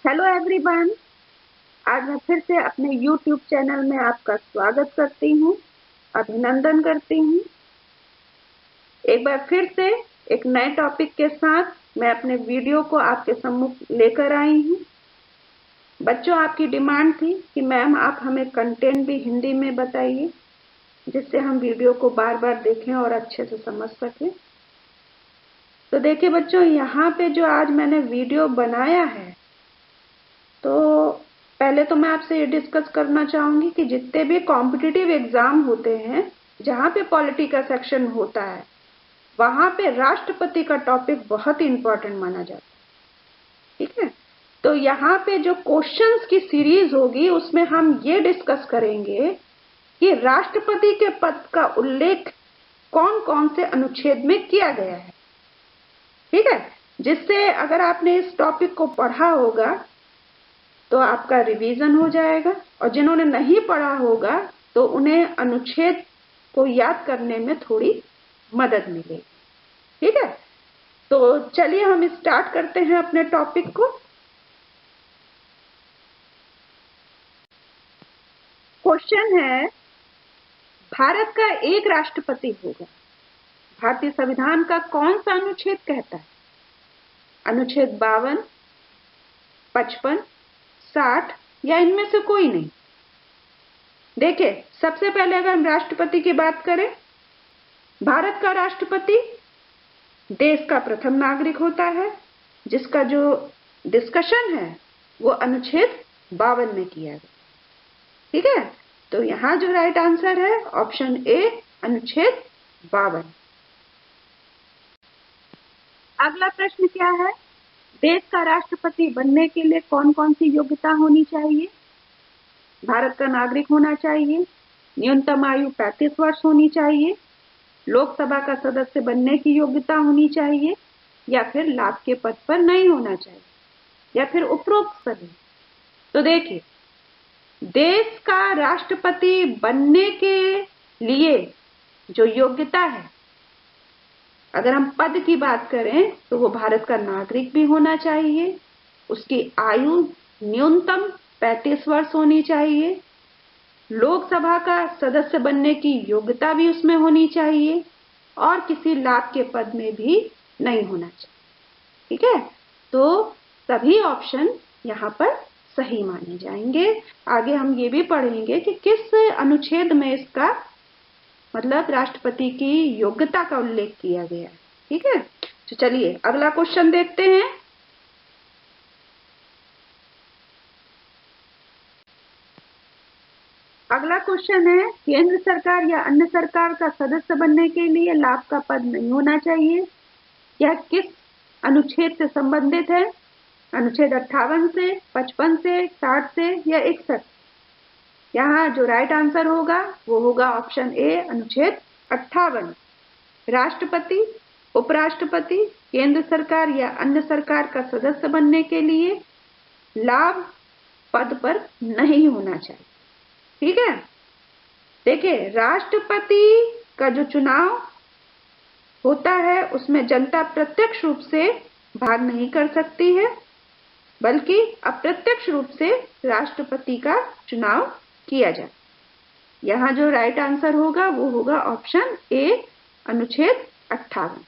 Hello everyone. आज मैं फिर से अपने यूट्यूब चैनल में आपका स्वागत करती हूँ, अभिनंदन करती हूँ। एक बार फिर से एक नए टॉपिक के साथ मैं अपने वीडियो को आपके सम्मुख लेकर आई हूँ। बच्चों, आपकी डिमांड थी कि मैम आप हमें कंटेंट भी हिंदी में बताइए, जिससे हम वीडियो को बार बार देखें और अच्छे से समझ सकें। तो देखिए बच्चों, यहाँ पे जो आज मैंने वीडियो बनाया है, तो पहले तो मैं आपसे ये डिस्कस करना चाहूंगी कि जितने भी कॉम्पिटिटिव एग्जाम होते हैं, जहाँ पे पॉलिटी का सेक्शन होता है, वहां पे राष्ट्रपति का टॉपिक बहुत ही इंपॉर्टेंट माना जाता है। ठीक है, तो यहाँ पे जो क्वेश्चंस की सीरीज होगी उसमें हम ये डिस्कस करेंगे कि राष्ट्रपति के पद का उल्लेख कौन कौन से अनुच्छेद में किया गया है। ठीक है, जिससे अगर आपने इस टॉपिक को पढ़ा होगा तो आपका रिवीजन हो जाएगा, और जिन्होंने नहीं पढ़ा होगा तो उन्हें अनुच्छेद को याद करने में थोड़ी मदद मिलेगी। ठीक है, तो चलिए हम स्टार्ट करते हैं अपने टॉपिक को। क्वेश्चन है, भारत का एक राष्ट्रपति होगा, भारतीय संविधान का कौन सा अनुच्छेद कहता है? अनुच्छेद 52, 55, 60 या इनमें से कोई नहीं? देखिए, सबसे पहले अगर हम राष्ट्रपति की बात करें, भारत का राष्ट्रपति देश का प्रथम नागरिक होता है, जिसका जो डिस्कशन है वो अनुच्छेद 52 में किया गया। ठीक है, तो यहां जो राइट आंसर है ऑप्शन ए, अनुच्छेद 52। अगला प्रश्न क्या है? देश का राष्ट्रपति बनने के लिए कौन कौन सी योग्यता होनी चाहिए? भारत का नागरिक होना चाहिए, न्यूनतम आयु 35 वर्ष होनी चाहिए, लोकसभा का सदस्य बनने की योग्यता होनी चाहिए, या फिर लाभ के पद पर नहीं होना चाहिए, या फिर उपरोक्त सभी। तो देखिए, देश का राष्ट्रपति बनने के लिए जो योग्यता है, अगर हम पद की बात करें तो वो भारत का नागरिक भी होना चाहिए, उसकी आयु न्यूनतम 35 वर्ष होनी चाहिए, लोकसभा का सदस्य बनने की योग्यता भी उसमें होनी चाहिए, और किसी लाभ के पद में भी नहीं होना चाहिए। ठीक है, तो सभी ऑप्शन यहाँ पर सही माने जाएंगे। आगे हम ये भी पढ़ेंगे कि किस अनुच्छेद में इसका मतलब राष्ट्रपति की योग्यता का उल्लेख किया गया है। ठीक है, तो चलिए अगला क्वेश्चन देखते हैं। अगला क्वेश्चन है, केंद्र सरकार या अन्य सरकार का सदस्य बनने के लिए लाभ का पद नहीं होना चाहिए। यह किस अनुच्छेद से संबंधित है? अनुच्छेद 58 से, 55 से, 60 से या 61? यहाँ जो राइट आंसर होगा वो होगा ऑप्शन ए, अनुच्छेद 58। राष्ट्रपति, उपराष्ट्रपति, केंद्र सरकार या अन्य सरकार का सदस्य बनने के लिए लाभ पद पर नहीं होना चाहिए। ठीक है, देखिए राष्ट्रपति का जो चुनाव होता है उसमें जनता प्रत्यक्ष रूप से भाग नहीं कर सकती है, बल्कि अप्रत्यक्ष रूप से राष्ट्रपति का चुनाव किया जाए। यहाँ जो राइट आंसर होगा वो होगा ऑप्शन ए, अनुच्छेद 58।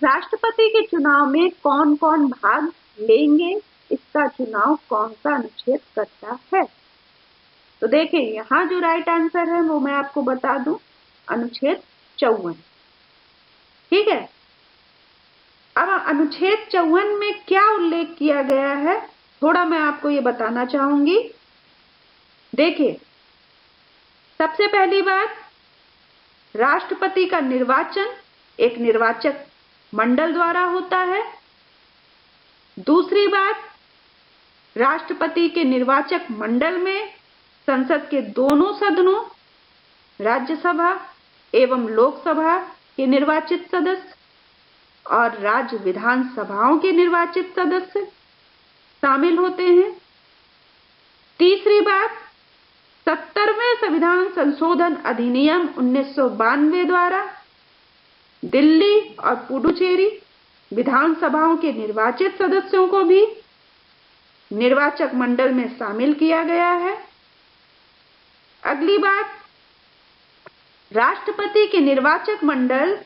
राष्ट्रपति के चुनाव में कौन कौन भाग लेंगे, इसका चुनाव कौन सा अनुच्छेद करता है? तो देखिए, यहाँ जो राइट आंसर है वो मैं आपको बता दूं, अनुच्छेद 54। ठीक है, अब अनुच्छेद 54 में क्या उल्लेख किया गया है थोड़ा मैं आपको ये बताना चाहूंगी। देखिए, सबसे पहली बात, राष्ट्रपति का निर्वाचन एक निर्वाचक मंडल द्वारा होता है। दूसरी बात, राष्ट्रपति के निर्वाचक मंडल में संसद के दोनों सदनों, राज्यसभा एवं लोकसभा के निर्वाचित सदस्य और राज्य विधानसभाओं के निर्वाचित सदस्य शामिल होते हैं। तीसरी बात, 70वें संविधान संशोधन अधिनियम 1992 द्वारा दिल्ली और पुडुचेरी विधानसभाओं के निर्वाचित सदस्यों को भी निर्वाचक मंडल में शामिल किया गया है। अगली बात, राष्ट्रपति के निर्वाचक मंडल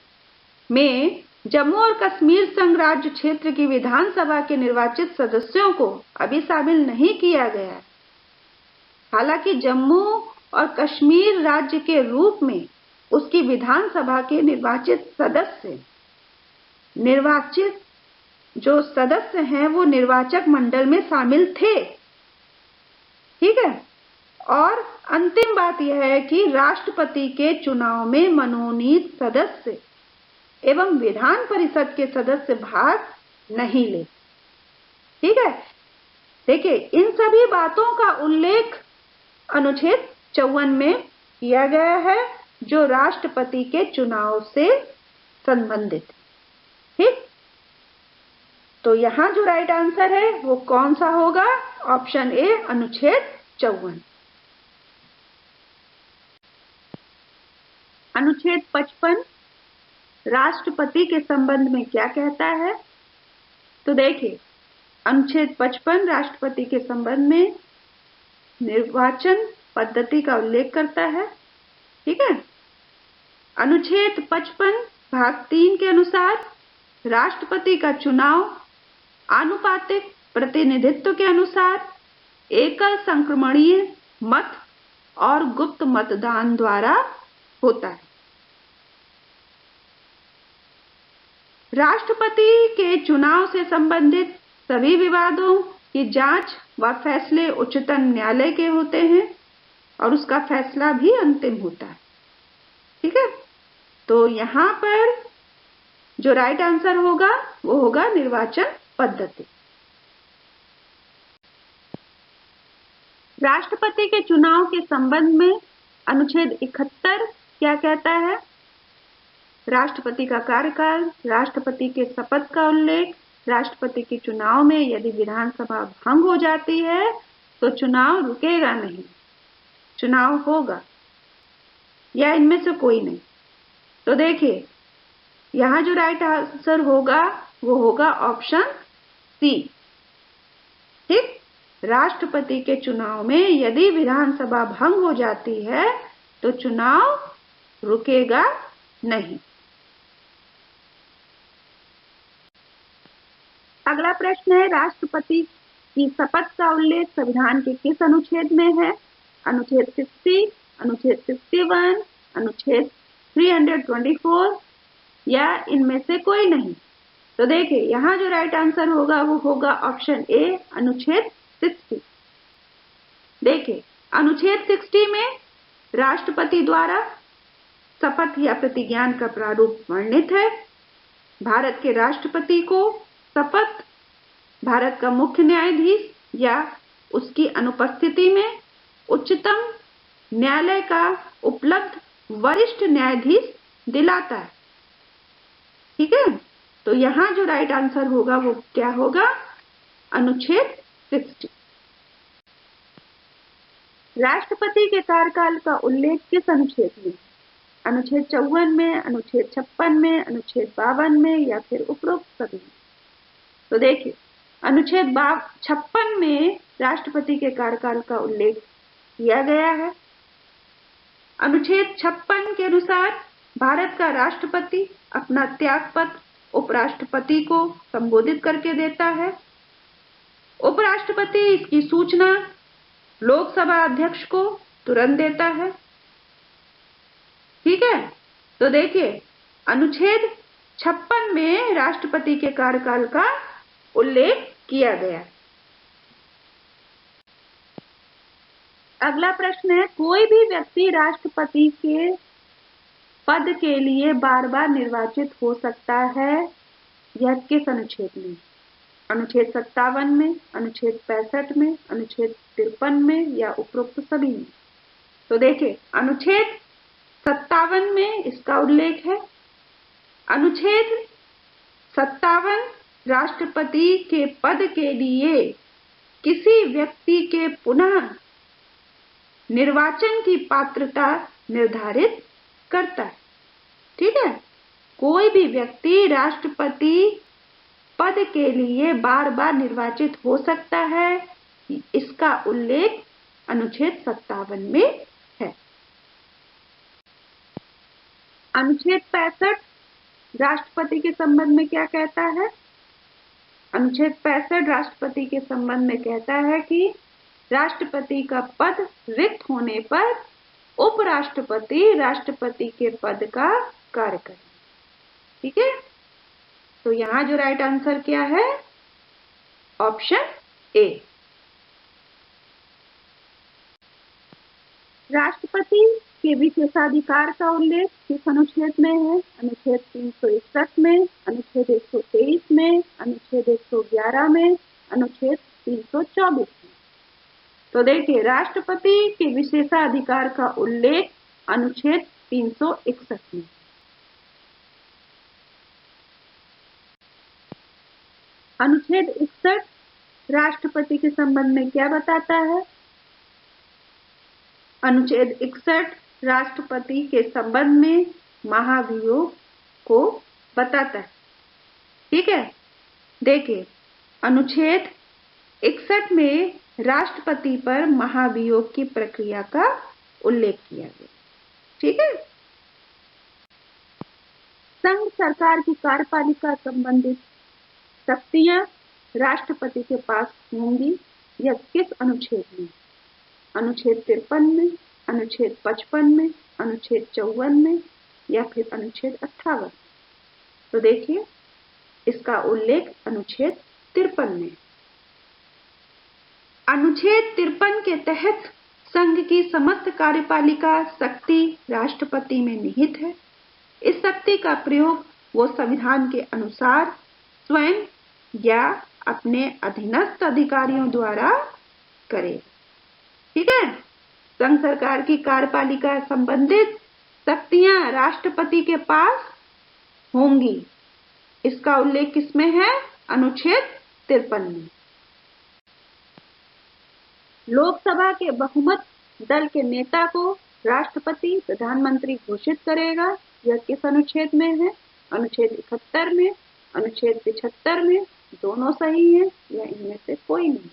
में जम्मू और कश्मीर संघ राज्य क्षेत्र की विधानसभा के निर्वाचित सदस्यों को अभी शामिल नहीं किया गया है। हालांकि जम्मू और कश्मीर राज्य के रूप में उसकी विधानसभा के निर्वाचित जो सदस्य हैं वो निर्वाचक मंडल में शामिल थे। ठीक है। और अंतिम बात यह है कि राष्ट्रपति के चुनाव में मनोनीत सदस्य एवं विधान परिषद के सदस्य भाग नहीं ले। ठीक है। देखिए, इन सभी बातों का उल्लेख अनुच्छेद 54 में किया गया है जो राष्ट्रपति के चुनाव से संबंधित। ठीक, तो यहां जो राइट आंसर है वो कौन सा होगा? ऑप्शन ए, अनुच्छेद 54। अनुच्छेद 55 राष्ट्रपति के संबंध में क्या कहता है? तो देखिए, अनुच्छेद 55 राष्ट्रपति के संबंध में निर्वाचन पद्धति का उल्लेख करता है। ठीक है। अनुच्छेद 55 भाग 3 के अनुसार राष्ट्रपति का चुनाव आनुपातिक प्रतिनिधित्व के अनुसार एकल संक्रमणीय मत और गुप्त मतदान द्वारा होता है। राष्ट्रपति के चुनाव से संबंधित सभी विवादों की जांच व फैसले उच्चतम न्यायालय के होते हैं और उसका फैसला भी अंतिम होता है। ठीक है। तो यहाँ पर जो राइट आंसर होगा वो होगा निर्वाचन पद्धति। राष्ट्रपति के चुनाव के संबंध में अनुच्छेद 71 क्या कहता है? राष्ट्रपति का कार्यकाल, राष्ट्रपति के शपथ का उल्लेख, राष्ट्रपति के चुनाव में यदि विधानसभा भंग हो जाती है तो चुनाव रुकेगा नहीं, चुनाव होगा, या इनमें से कोई नहीं। तो देखिए, यहाँ जो राइट आंसर होगा वो होगा ऑप्शन सी। ठीक, राष्ट्रपति के चुनाव में यदि विधानसभा भंग हो जाती है तो चुनाव रुकेगा नहीं। अगला प्रश्न है, राष्ट्रपति की शपथ का उल्लेख संविधान के किस अनुच्छेद में है? अनुच्छेद 60, अनुच्छेद 61, अनुच्छेद 324 या इनमें से कोई नहीं। तो देखिए, यहाँ जो राइट आंसर होगा वो होगा ऑप्शन ए, अनुच्छेद 60। देखिए, अनुच्छेद 60 में राष्ट्रपति द्वारा शपथ या प्रतिज्ञान का प्रारूप वर्णित है। भारत के राष्ट्रपति को शपथ भारत का मुख्य न्यायाधीश या उसकी अनुपस्थिति में उच्चतम न्यायालय का उपलब्ध वरिष्ठ न्यायाधीश दिलाता है। ठीक है। तो यहाँ जो राइट आंसर होगा वो क्या होगा? अनुच्छेद 60। राष्ट्रपति के कार्यकाल का उल्लेख किस अनुच्छेद में? अनुच्छेद 54 में, अनुच्छेद 56 में, अनुच्छेद 52 में या फिर उपरोक्त सभी में? तो देखिए, अनुच्छेद 56 में राष्ट्रपति के कार्यकाल का उल्लेख किया गया है। अनुच्छेद 56 के अनुसार भारत का राष्ट्रपति अपना त्यागपत्र उपराष्ट्रपति को संबोधित करके देता है। उपराष्ट्रपति इसकी सूचना लोकसभा अध्यक्ष को तुरंत देता है। ठीक है। तो देखिए, अनुच्छेद 56 में राष्ट्रपति के कार्यकाल का उल्लेख किया गया। अगला प्रश्न है, कोई भी व्यक्ति राष्ट्रपति के पद के लिए बार बार निर्वाचित हो सकता है, यह किस अनुच्छेद में? अनुच्छेद 57 में, अनुच्छेद 65 में, अनुच्छेद 53 में या उपरोक्त सभी में? तो देखिए, अनुच्छेद 57 में इसका उल्लेख है। अनुच्छेद 57 राष्ट्रपति के पद के लिए किसी व्यक्ति के पुनः निर्वाचन की पात्रता निर्धारित करता है। ठीक है। कोई भी व्यक्ति राष्ट्रपति पद के लिए बार बार निर्वाचित हो सकता है, इसका उल्लेख अनुच्छेद 57 में है। अनुच्छेद 65 राष्ट्रपति के संबंध में क्या कहता है? अनुच्छेद 65 राष्ट्रपति के संबंध में कहता है कि राष्ट्रपति का पद रिक्त होने पर उपराष्ट्रपति राष्ट्रपति के पद का कार्य करें। ठीक है, तो यहां जो राइट आंसर क्या है? Option A. राष्ट्रपति के विशेषाधिकार का उल्लेख किस अनुच्छेद में है? अनुच्छेद 361 में, अनुच्छेद 123 में, अनुच्छेद 111 में, अनुच्छेद 324 में। तो देखिए, राष्ट्रपति के विशेषाधिकार का उल्लेख अनुच्छेद 361 में। अनुच्छेद 61 राष्ट्रपति के संबंध में क्या बताता है? अनुच्छेद 61 राष्ट्रपति के संबंध में महाभियोग को बताता है। ठीक है, देखिए, अनुच्छेद 61 में राष्ट्रपति पर महाभियोग की प्रक्रिया का उल्लेख किया गया। ठीक है, संघ सरकार की कार्यपालिका संबंधित शक्तियां राष्ट्रपति के पास होंगी। यह किस अनुच्छेद में? अनुच्छेद 53 में, अनुच्छेद 55 में, अनुच्छेद 54 में या फिर अनुच्छेद 58? तो देखिए, इसका उल्लेख अनुच्छेद 53 में। अनुच्छेद 53 के तहत संघ की समस्त कार्यपालिका शक्ति राष्ट्रपति में निहित है। इस शक्ति का प्रयोग वो संविधान के अनुसार स्वयं या अपने अधीनस्थ अधिकारियों द्वारा करे। ठीक है, संघ सरकार की कार्यपालिका संबंधित शक्तियां राष्ट्रपति के पास होंगी। इसका उल्लेख किसमें है? अनुच्छेद 53 में। लोकसभा के बहुमत दल के नेता को राष्ट्रपति प्रधानमंत्री घोषित करेगा। यह किस अनुच्छेद में है? अनुच्छेद 71 में, अनुच्छेद 75 में। दोनों सही है या इनमें से कोई नहीं?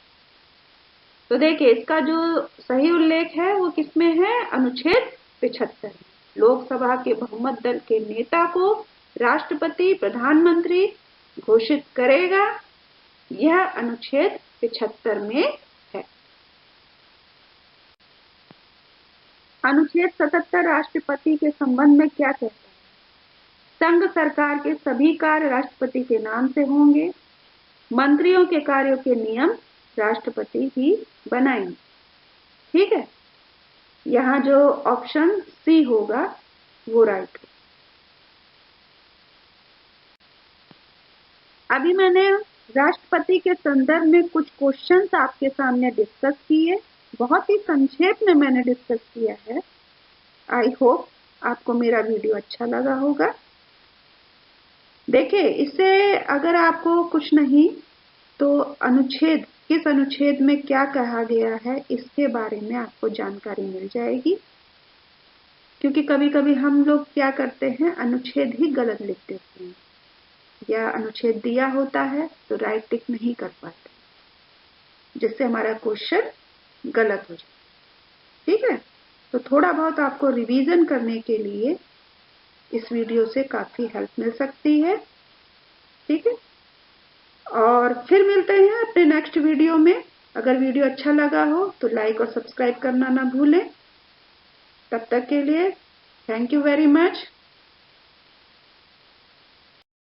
तो देखिए, इसका जो सही उल्लेख है वो किसमें है? अनुच्छेद 75 में। लोकसभा के बहुमत दल के नेता को राष्ट्रपति प्रधानमंत्री घोषित करेगा। यह अनुच्छेद 75 में है। अनुच्छेद 77 राष्ट्रपति के संबंध में क्या कहता है? संघ सरकार के सभी कार्य राष्ट्रपति के नाम से होंगे। मंत्रियों के कार्यों के नियम राष्ट्रपति ही बनाएंगे। ठीक है, यहाँ जो ऑप्शन सी होगा वो राइट है। अभी मैंने राष्ट्रपति के संदर्भ में कुछ क्वेश्चंस आपके सामने डिस्कस किए। बहुत ही संक्षेप में मैंने डिस्कस किया है। आई होप आपको मेरा वीडियो अच्छा लगा होगा। देखिए, इससे अगर आपको कुछ नहीं तो अनुच्छेद, किस अनुच्छेद में क्या कहा गया है, इसके बारे में आपको जानकारी मिल जाएगी। क्योंकि कभी कभी हम लोग क्या करते हैं, अनुच्छेद ही गलत लिख देते हैं या अनुच्छेद दिया होता है तो राइट टिक नहीं कर पाते, जिससे हमारा क्वेश्चन गलत हो जाए। ठीक है, तो थोड़ा बहुत आपको रिवीजन करने के लिए इस वीडियो से काफी हेल्प मिल सकती है। ठीक है, और फिर मिलते हैं अपने नेक्स्ट वीडियो में। अगर वीडियो अच्छा लगा हो तो लाइक और सब्सक्राइब करना ना भूलें। तब तक के लिए थैंक यू वेरी मच।